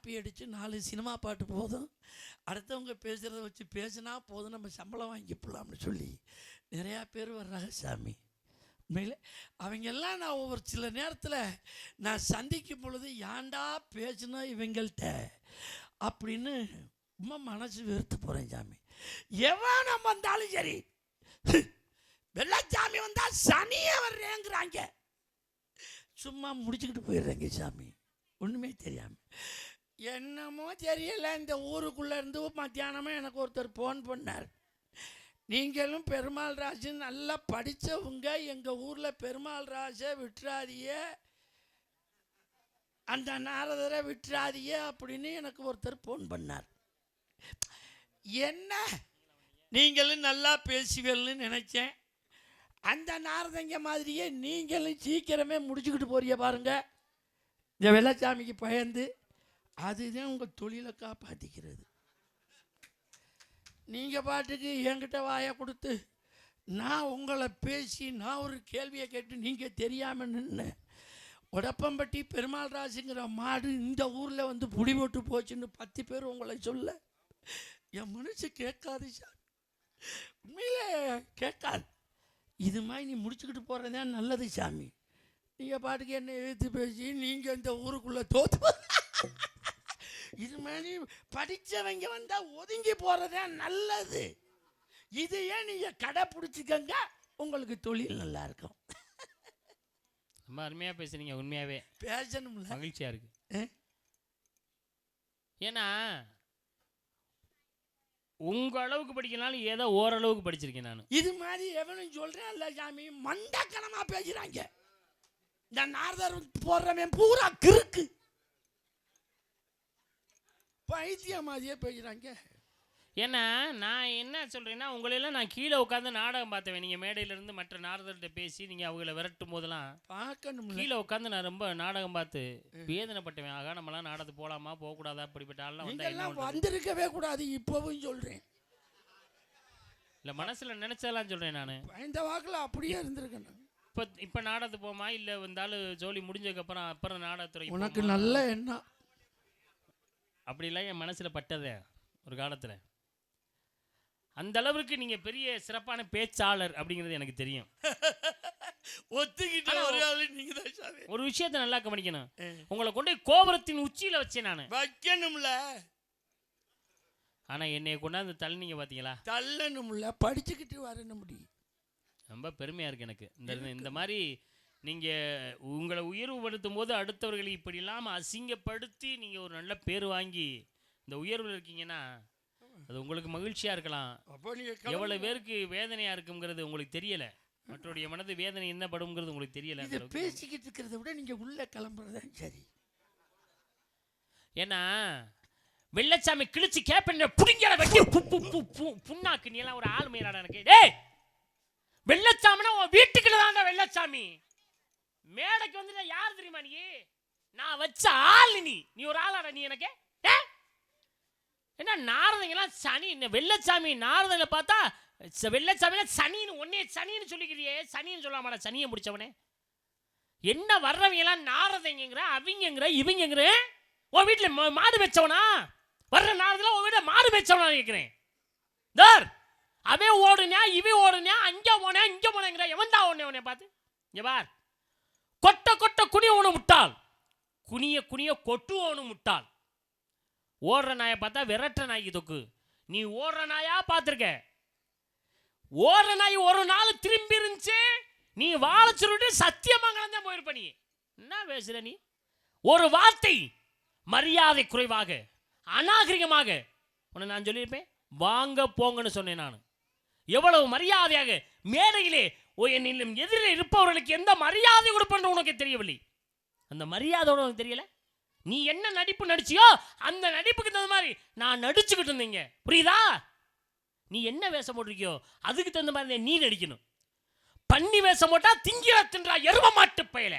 Copy அடித்து 4 cinema பாட்டு போதும், அடுத்தவங்க பேசுகிறத வச்சு பேசினா போதும், நம்ம சம்பளம் வாங்கிப்படலாம்னு சொல்லி நிறையா பேர் வர்றாங்க சாமி. உண்மையில் அவங்கெல்லாம் நான் ஒவ்வொரு சில நேரத்தில் நான் சந்திக்கும் பொழுது ஏன்டா பேசினா இவங்கள்ட்ட அப்படின்னு ரொம்ப மனசு வெறுத்து போகிறேன் சாமி. எவனை வந்தாலும் சரி, வெள்ளச்சாமி வந்தால் சனியே வர்றேங்கிறாங்க, சும்மா முடிச்சுக்கிட்டு போயிடுறேங்க சாமி. ஒன்றுமே தெரியாமல் என்னமோ தெரியலை. இந்த ஊருக்குள்ளே இருந்து மத்தியானமாக எனக்கு ஒருத்தர் ஃபோன் பண்ணார். நீங்களும் பெருமாள் ராஜு நல்லா படித்தவங்க, எங்கள் ஊரில் பெருமாள் ராஜை விட்டுறாதிய, அந்த நாரதரை விட்டுறாதிய அப்படின்னு எனக்கு ஒருத்தர் ஃபோன் பண்ணார். என்ன நீங்களும் நல்லா பேசுவீங்கன்னு நினச்சேன். அந்த நாரதங்க மாதிரியே நீங்களும் சீக்கிரமே முடிச்சுக்கிட்டு போறிய பாருங்க. இந்த வெள்ளச்சாமிக்கு பயந்து அதுதான் உங்கள் தொழிலை காப்பாற்றிக்கிறது. நீங்கள் பாட்டுக்கு என்கிட்ட வாயை கொடுத்து நான் உங்களை பேசி நான் ஒரு கேள்வியை கேட்டு நீங்கள் தெரியாமல் நின்று உடப்பம்பட்டி பெருமாள் ராசுங்கிற மாடு இந்த ஊரில் வந்து புடி போட்டு போச்சுன்னு 10 பேர் உங்களை சொல்ல என் மனசு கேட்காது சார். உண்மையிலே கேட்காது. இது மாதிரி நீ முடிச்சுக்கிட்டு போகிறதே நல்லது சாமி. நீங்கள் பாட்டுக்கு என்னை எழுத்து பேசி நீங்கள் இந்த ஊருக்குள்ளே தோற்று இது மாதிரி படித்தவங்க வந்தால் ஒதுங்கி போகிறதே நல்லது. இது ஏன் நீங்கள் கடை பிடிச்சிக்கங்க, உங்களுக்கு தொழில் நல்லா இருக்கும். ரொம்ப அருமையாக பேசுறீங்க. உண்மையாகவே பேசணும்ல, மகிழ்ச்சியாக இருக்குது. ஏன்னா உங்கள் அளவுக்கு படிக்கனாலும் ஏதோ ஓரளவுக்கு படிச்சிருக்கேன் நான். இது மாதிரி எவனும் சொல்கிறேன் இல்லை சாமி, மண்டக்கணமாக பேசுகிறாங்க. இந்த நாரதர் போடுறவன் பூரா கிறுக்கு பைத்தியம் மாதிரியே பேசுகிறாங்க. ஏன்னா நான் என்ன சொல்கிறேன்னா, உங்களெல்லாம் நான் கீழே உட்காந்து நாடகம் பார்த்தேன். நீங்கள் மேடையிலேருந்து மற்ற நாரதர்கிட்ட பேசி நீங்கள் அவங்கள விரட்டும் போதெல்லாம் பார்க்கணும். கீழே உட்காந்து நான் ரொம்ப நாடகம் பார்த்து வேதனைப்பட்டவேன். ஆகா நம்மளாம் நாடகத்துக்கு போகலாமா போகக்கூடாதா, இப்படிப்பட்ட ஆள்லாம் வந்து வந்திருக்கவே கூடாது. இப்போவும் சொல்கிறேன், இல்லை மனசில் நினச்சதெல்லாம் சொல்கிறேன். நான் இந்த வாக்கில் அப்படியே இருந்திருக்கேன். இப்போ நாடகத்துக்கு போமா, இல்லை வந்தாலும் ஜோலி முடிஞ்சதுக்கப்புறம் அப்புறம் நாடகத்துறை உனக்கு நல்ல எண்ணம் அப்படிலாம் என் மனசில் பட்டதே ஒரு காலத்தில். அந்த அளவுக்கு நீங்கள் பெரிய சிறப்பான பேச்சாளர் அப்படிங்கிறது எனக்கு தெரியும். ஒத்துக்கிட்ட ஒரு ஆளு நீங்க தான் சாமி. ஒரு விஷயத்தை நல்லா கவனிக்கணும். உங்களை கொண்டு கோபுரத்தின் உச்சியில் வச்சேன் நான். வைக்கணும்ல. ஆனால் என்னை கொண்டாந்து தள்ளினீங்க பார்த்தீங்களா? தள்ளணும்ல, படிச்சுக்கிட்டு வரணும். முடியும். ரொம்ப பெருமையாக இருக்குது எனக்கு. இந்த மாதிரி நீங்கள் உங்களை உயர்வுபடுத்தும் போது அடுத்தவர்களை இப்படி இல்லாமல் அசிங்கப்படுத்தி நீங்கள் ஒரு நல்ல பேர் வாங்கி இந்த உயர்வில் இருக்கீங்கன்னா அது உங்களுக்கு மகிழ்ச்சியாக இருக்கலாம். எவ்வளோ பேருக்கு வேதனையாக இருக்குங்கிறது உங்களுக்கு தெரியலை. மற்றவருடைய மனது வேதனை என்ன படுங்கிறது உங்களுக்கு தெரியலை. பேசிக்கிட்டு இருக்கிறத விட நீங்கள் உள்ளே கிளம்புறதான் சரி. ஏன்னா வெள்ளச்சாமி கிழிச்சு கேப்ப புடிங்கிற வைக்க புண்ணாக்கு நீ எல்லாம் ஒரு ஆள் மேலாட எனக்கு. டேய் வெள்ளச்சாமினா உன் வீட்டுக்குள்ள தான்டா வெள்ளச்சாமி. மேடைக்கு வந்துட்டா யார் தெரியுமா நீ? நான் வச்ச ஆள். நீ ஒரு ஆளாடா நீ எனக்கு? என்ன நாரதங்கெல்லாம் சனி, வெள்ளச்சாமி நாரதங்களை பார்த்தா வெள்ளச்சாமியில சனின்னு ஒன்னே சனின்னு சொல்லிக்கிறியே. சனின்னு சொல்லாமாடா, சனியை முடிச்சவனே. என்ன வர்றவங்க எல்லாம் நாரதங்கிற அவங்கிற இவங்கிற. உன் வீட்டில் மாடு வச்சவனா? வர்ற நாரதெல்லாம் உன் வீட்டில் மாடு வச்சவனா கேட்கிறேன். தார் அவன் ஓடுனா இவன் ஓடுனா, அங்கே போனேன் இங்கே போனேங்கிற. எவன் தான் ஓடனே உன்னை பார்த்து? இங்கே பார், கொட்ட கொட்ட குனியவனு முட்டாள், குனிய குனிய கொட்டுவனு முட்டாள். ஓடுற நாயை பார்த்தா விரட்ட நாய்க்கு தொக்கு. நீ ஓடுற நாயா பார்த்துருக்க? ஓடுற நாய் ஒரு நாள் திரும்பி இருந்துச்சு, நீ வாழ சொல்லிட்டு சத்தியமங்கலம் தான் போயிருப்ப. நீ என்ன பேசுற? நீ ஒரு வார்த்தை மரியாதை குறைவாக அநாகரிகமாக உன்னை நான் சொல்லியிருப்பேன். வாங்க போங்கன்னு சொன்னேன் நான். எவ்வளவு மரியாதையாக மேடையிலே என்னிலும் எதிரில் இருப்பவர்களுக்கு எந்த மரியாதை கொடுப்பேன் உனக்கு தெரியவில்லை. அந்த மரியாதையோட உனக்கு தெரியல. நீ என்ன நடிப்பு நடிச்சியோ அந்த நடிப்புக்கு தகுந்த மாதிரி நான் நடிச்சுக்கிட்டு இருந்தீங்க. புரியுதா? நீ என்ன வேஷம் போட்டிருக்கியோ அதுக்கு தகுந்த மாதிரி நீ நடிக்கணும். பண்ணி வேஷம் போட்டா திங்கிற தின்றா எருவ மாட்டு பயல.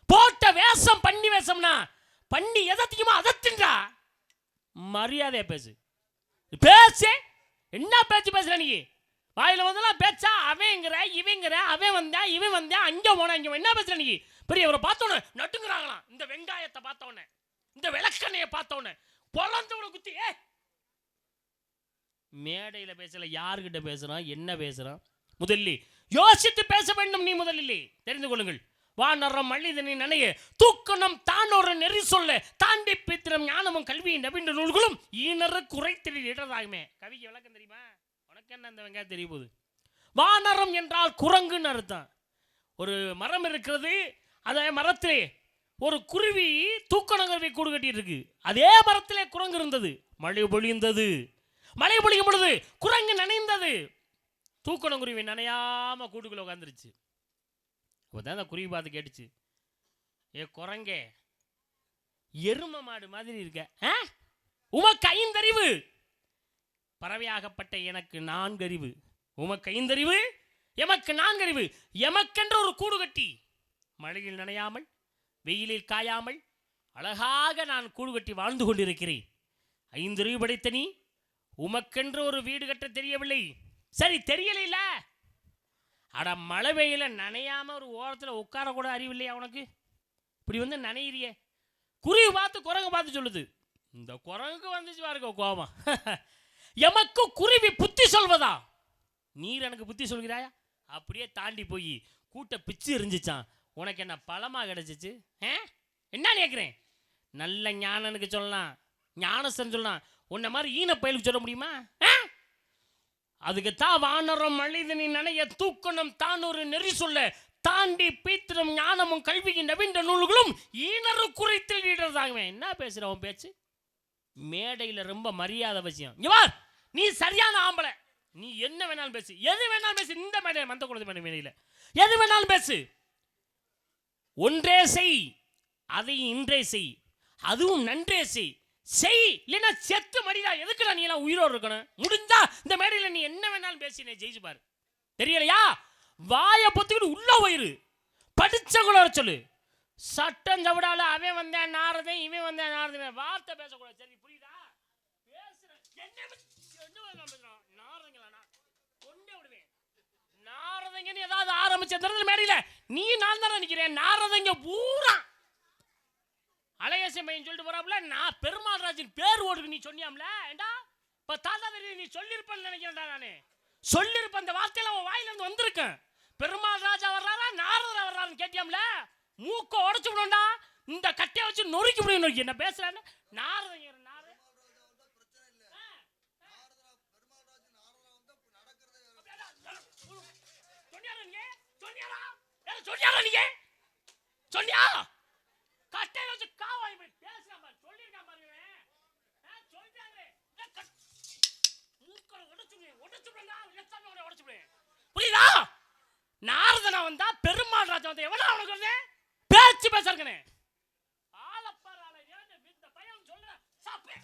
போட்ட வேஷம் பண்ணி வேஷம்னா பண்ணி எதை திங்குமோ அதை தின்றா. மரியாதையா பேசு. பேசு. என்ன பேச்சு பேசுற நீ? வாயில வந்தெல்லாம் பேச்சா அவங்கிற இவங்கிற. அவன் வந்தா இவன் வந்தா அங்கே போனா இங்கே என்ன பேசுற நீ? பெரிய அவரை பார்த்தோன்னே நட்டுங்கிறாங்களாம். இந்த வெங்காயத்தை பார்த்தோன்னே இந்த விளக்கண்ணையை பார்த்தவன பொழந்தவனை குத்தி மேடையில பேசல, யாருக்கிட்ட பேசுறான், என்ன பேசுறான்? முதலில் யோசித்து பேச வேண்டும். நீ முதலில் தெரிந்து கொள்ளுங்கள். வானரம் மல்லிதனை நனைய தூக்கணம் தானொரு நெறி சொல்ல தாண்டி பித்திரம் ஞானமும் கல்வியின் நவீன நூல்களும் ஈனர குறைத்திட இடதாகுமே. கவிக்கு விளக்கம் தெரியுமா? உனக்கு என்ன அந்த வெங்காயம் தெரிய போகுது? வானரம் என்றால் குரங்குன்னு அர்த்தம். ஒரு மரம் இருக்கிறது, அதே மரத்திலே ஒரு குருவி தூக்கணங்கருவி கூடு கட்டி இருக்கு. அதே மரத்திலே குரங்கு இருந்தது. மழை பொழிந்தது. மழை பொழியும் பொழுது குரங்கு நனைந்தது. தூக்கணங்குருவி நனையாம கூட்டுக்குள்ள உட்காந்துருச்சு. அப்பதான் அந்த குருவி பார்த்து கேட்டுச்சு, ஏ குரங்கே, எரும மாடு மாதிரி இருக்க, உமக்கு 5 அறிவு, பறவையாகப்பட்ட எனக்கு 4 அறிவு. உமக்கு 5 அறிவு, எமக்கு 4 அறிவு. எமக்கென்ற ஒரு கூடு கட்டி மழையில் நனையாமல் வெயிலில் காயாமல் அழகாக நான் கூடு கட்டி வாழ்ந்து கொண்டிருக்கிறேன். 5 அறிவு படைத்த நீ உமக்கென்று ஒரு வீடு கட்ட தெரியவில்லை. சரி, தெரியல, அட மழை வெயில நனையாம ஒரு ஓரத்தில் உட்கார கூட அறிவில்லையா உனக்கு? இப்படி வந்து நனையிறிய. குருவி பார்த்து குரங்கு பார்த்து சொல்லுது, இந்த குரங்குக்கு வந்துச்சு பாருங்க கோபம். எமக்கு குருவி புத்தி சொல்வதா? நீர் எனக்கு புத்தி சொல்கிறாயா? அப்படியே தாண்டி போய் கூட்ட பிச்சு எரிஞ்சிச்சான். உனக்கு என்ன பழமா கிடைச்சிச்சு? என்ன கேட்குறேன்? நல்ல ஞானனுக்கு சொல்லலாம், ஞானசன் சொல்லலாம். உன்ன மாதிரி ஈன பயலுக்கு சொல்ல முடியுமா? அதுக்குத்தான் வானரம் மனிதனி நனைய தூக்கணம் தான் ஒரு நெறி சொல்ல தாண்டி பீத்திரம் ஞானமும் கல்வியின் நவீன நூல்களும் ஈனரு குறைத்தில் ஈடுறதாகுவேன். என்ன பேசுற உன் பேச்சு? மேடையில் ரொம்ப மரியாதை விஷயம். நீ சரியான ஆம்பளை, நீ என்ன வேணாலும் பேசு, எது வேணாலும் பேசு. இந்த மேடையில் மந்த குழந்தை மேடையில் எது வேணாலும் பேசு. ஒன்றே செய், அதை இன்றே செய், அதுவும் நன்றே செய். செய், இல்லைன்னா செத்து மடிடா. எதுக்குடா நீ எல்லாம் உயிரோடு இருக்கணும்? முடிஞ்சா இந்த மேடையில் நீ என்ன வேணாலும் பேசி நீ ஜெயிச்சு பாரு. தெரியலையா? வாயை பொத்துக்கிட்டு உள்ள போயிரு. படிச்ச கூட சொல்லு. சட்டம் சவிடால அவன் வந்தேன் நாரதன், இவன் வந்தேன் நாரதன், வார்த்தை பேசக்கூடாது. சரி, புரியுதா? நாரதங்க ஏதாவது ஆரம்பிச்ச மேடையில் நீ நான் தானே நினைக்கிறேன். நாரதங்க பூரா அழகேசன் பையன் சொல்லிட்டு போறாப்புல, நான் பெருமாள் ராஜின் பேர் ஓடுக்கு நீ சொன்னியாம்ல. ஏண்டா இப்ப தாத்தா தெரியும் நீ சொல்லிருப்பேன்னு நினைக்கிறேன்டா. நானே சொல்லிருப்பேன், அந்த வார்த்தையில அவன் வாயில இருந்து வந்திருக்கேன். பெருமாள் ராஜா வர்றாரா நாரதர் வர்றாருன்னு கேட்டியாம்ல, மூக்க உடச்சு விடும்டா. இந்த கட்டையை வச்சு நொறுக்கி முடியும். என்ன பேசுறான்னு நாரதங்க சொன்னியா? கட்டையில வச்சு காவாய் பேசுறான் பாரு, சொல்லிருக்கான் பாருங்க. புரியுதா? நாரதனா வந்தா பெருமாள் ராஜா வந்தா எவ்வளவு அவனுக்கு வந்து பேச்சு பேசுறேன். ஆளப்பாரு ஆளை இந்த பையன் சொல்ற சாப்பே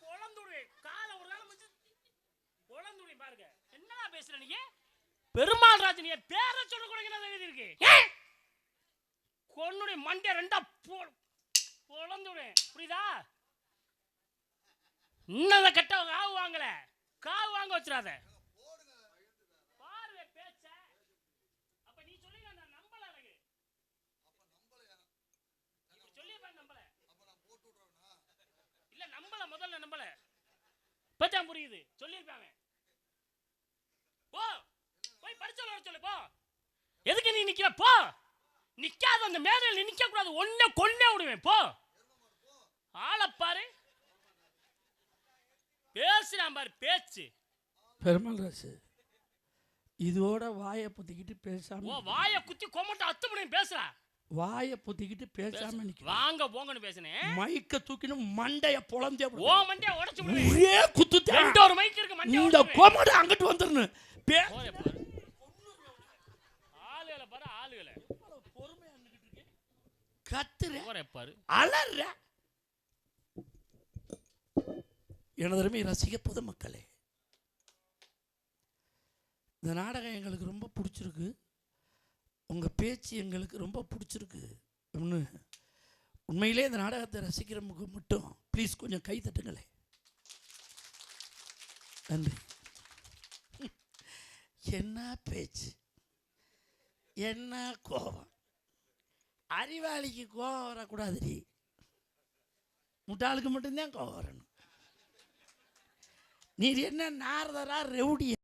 பொளந்துடு கால ஒரு நாள் வந்து பொளந்துடு பாருங்க. என்னடா பேசுற நீ? பெருமாள் ராஜா நீ பேரை சொல்ல கூட எழுதி இருக்கு. கொன்னுடைய மண்டை ரெண்டா பொளந்துடு. புரியுதா? இன்னத கட்ட காவு வாங்கல, காவு வாங்க வச்சிடாத. பாருவே பேச்ச. அப்ப நீ சொல்லுங்க நான் நம்பல. அழகு இப்ப சொல்லி பாரு, நம்பல. அப்ப நான் போட்டு விடுறேனா? இல்ல நம்பல, முதல்ல நம்பல. இப்பதான் புரியுது. சொல்லிருப்பாங்க. போ போய் படிச்சல வர சொல்லு. போ. எதுக்கு நீ நிக்கிற? போ. நிக்காத, அந்த மேடையில் நிக்க கூடாது. ஒண்ணே கொன்னே விடுவேன். போ. ஆளப்பாரு பேசுறான் பாரு பேச்சு. பெருமாள் ராசு இதோட வாயை புத்திக்கிட்டு பேசாம, வாயை குத்தி கொமட்ட அத்துப்படியும் பேசுறா. வாயை புத்திக்கிட்டு பேசாம நிக்க. வாங்க போங்கன்னு பேசுனேன். மைக்க தூக்கினு மண்டைய பொளந்தே ஓ மண்டைய உடைச்சு விடு. ஒரே குத்து ரெண்டு ஒரு மைக் இருக்கு. மண்டைய இந்த கொமட அங்கட்டு வந்துறணும். ஆளுகளை பாரு, ஆளுகளை பொறுமையா நின்னுட்டு இருக்கு. கத்துற பாரு, அலற. எனதருமை ரசிக பொதுமக்களே, இந்த நாடகம் எங்களுக்கு ரொம்ப பிடிச்சிருக்கு. உங்கள் பேச்சு எங்களுக்கு ரொம்ப பிடிச்சிருக்கு. ஒன்று உண்மையிலே இந்த நாடகத்தை ரசிக்கிறவங்க மட்டும் ப்ளீஸ் கொஞ்சம் கை தட்டுங்களே. நன்றி. என்ன பேச்சு, என்ன கோபம். அறிவாளிக்கு கோபம் வரக்கூடாது. முட்டாளுக்கு மட்டும்தான் கோவம் வரணும். நீர் என்ன நாரதரா ரெவுடியா?